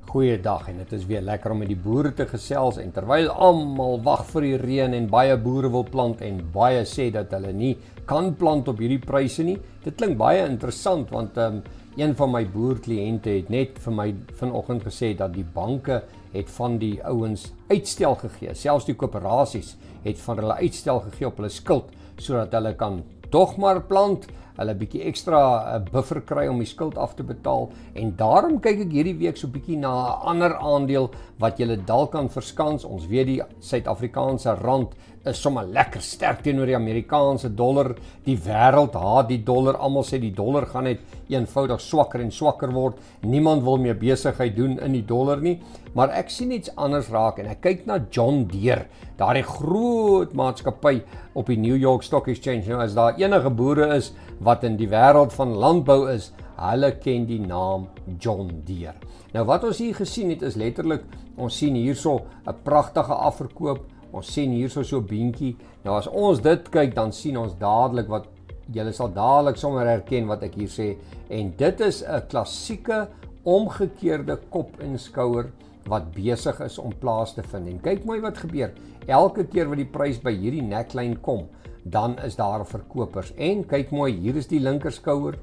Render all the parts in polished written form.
Goeiedag en dit is weer lekker om met die boere te gesels en terwyl almal wag vir die reën en baie boere wil plant en baie sê dat hulle nie kan plant op hierdie pryse nie. Dit klink baie interessant want een van my boerkliënte het net vir my vanoggend gesê dat die banke het van die ouens uitstel gegee. Selfs die koöperasies het van hulle uitstel gegee op hulle skuld sodat hulle kan tog maar plant, hulle 'n bietjie ekstra buffer kry om die skuld af te betaal en daarom kyk ek hierdie week so 'n bietjie na 'n ander aandeel wat julle dalk kan verskans. Ons weet die Suid-Afrikaanse rand is sommer lekker sterk teenoor die Amerikaanse dollar. Die wêreld haat die dollar. Almal sê die dollar gaan net eenvoudig swakker en swakker word. Niemand wil meer besigheid doen in die dollar nie, maar ek sien iets anders raak en ek kyk na John Deere, daardie groot maatskappy op die New York Stock Exchange. Nou as daar enige boere is wat in die wêreld van landbou is, hulle ken die naam John Deere. Nou wat ons hier gesien het is letterlik, ons sien hierso 'n pragtige afverkoop, ons sien hierso so 'n beentjie. Nou as ons dit kyk, dan sien ons dadelik wat, julle sal dadelik sommer herken wat ek hier sê, en dit is 'n klassieke omgekeerde kop en skouer wat besig is om plaas te vind. En kyk mooi wat gebeur. Elke keer wat die prys by hierdie neckline kom, dan is daar verkopers. En kyk mooi, hier is die linkerskouer.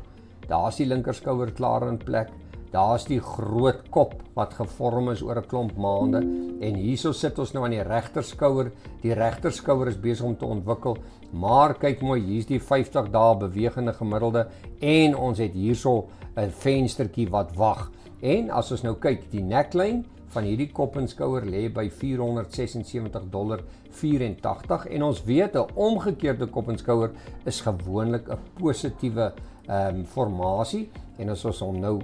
Daar's die linkerskouer klaar in plek. Daar's die groot kop wat gevorm is oor 'n klomp maande en hierso sit ons nou aan die regterskouer. Die regterskouer is besig om te ontwikkel. Maar kyk mooi, hier's die 50 dae bewegende gemiddelde en ons het hierso 'n venstertjie wat wag. En as ons nou kyk, die neckline van hierdie kop en skouer lê by $476.84 en ons weet 'n omgekeerde kop en skouer is gewoonlik 'n positiewe formasie en as ons hom nou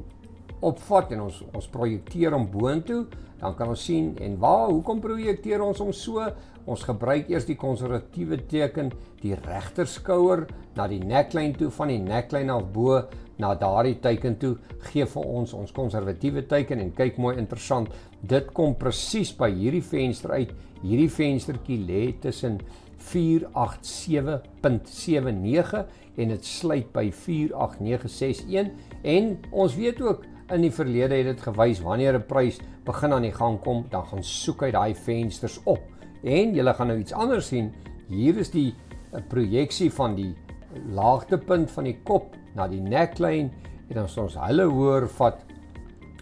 opvat en ons projekteer hom boontoe, dan kan ons sien en hoekom projekteer ons hom so? Ons gebruik eers die konservatiewe teken, die regterskouer na die neckline toe, van die neckline af bo na daardie teken toe, gee vir ons konservatiewe teken en kyk mooi interessant, dit kom presies by hierdie venster uit. Hierdie venstertjie lê tussen 487.79 en dit sluit by 48961 en ons weet ook in die verlede het dit gewys wanneer 'n prys begin aan die gang kom, dan gaan soek hy daai vensters op. En julle gaan nou iets anders sien. Hier is die projeksie van die laagtepunt van die kop na die neckline en as ons hulle hoër vat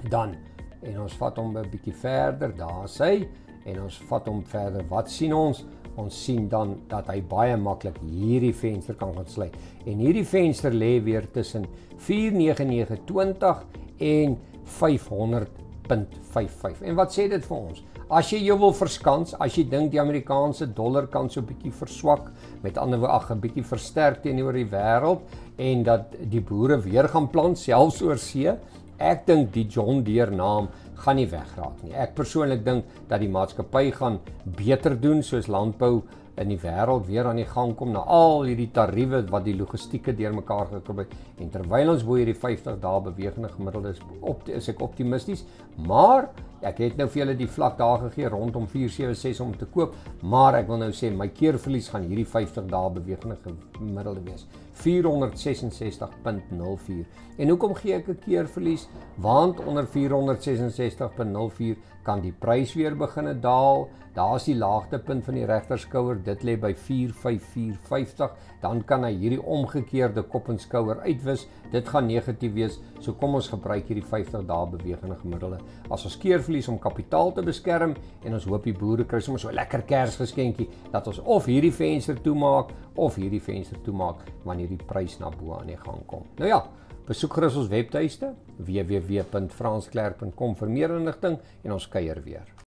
dan en ons vat hom 'n bietjie verder, daar's hy en ons vat hom verder. Wat sien ons? Ons sien dan dat hy baie maklik hierdie venster kan gaan sluit. En hierdie venster lê weer tussen 49920 en 500.55. En wat sê dit vir ons? As jy jou wil verskans, as jy dink die Amerikaanse dollar kan so 'n bietjie verswak, met ander woorde 'n bietjie versterk teenoor die wêreld en dat die boere weer gaan plant selfs oor see, ek dink die John Deere naam gaan nie wegraak nie. Ek persoonlik dink dat die maatskappy gaan beter doen soos landbou in die wêreld weer aan die gang kom na al hierdie tariewe wat die logistieke deurmekaar gekry het. En terwyl ons bo hierdie 50 dae bewegende gemiddelde is ek optimisties, maar ek het nou vir julle die vlak daar gegee rondom 476 om te koop, maar ek wil nou sê my keerverlies gaan hierdie 50 dae bewegende gemiddelde wees. 466.04. En hoekom gee ek 'n keerverlies? Want onder 466.04 kan die prys weer begin daal. Daar's die laagtepunt van die regterskouer, dit lê by 45450. Dan kan hy hierdie omgekeerde kop en skouer uitwis. Dit gaan negatief wees. So kom ons gebruik hierdie 50 dae bewegende gemiddelde as ons keerverlies om kapitaal te beskerm en ons hoop die boere kry sommer so 'n lekker Kersgeskenkie dat ons of hierdie venster toemaak of hierdie venster toemaak wanneer die prys na bo aan die gang kom. Nou ja, besoek gerus ons webtuiste www.fransklerk.com vir meer inligting en ons kuier weer.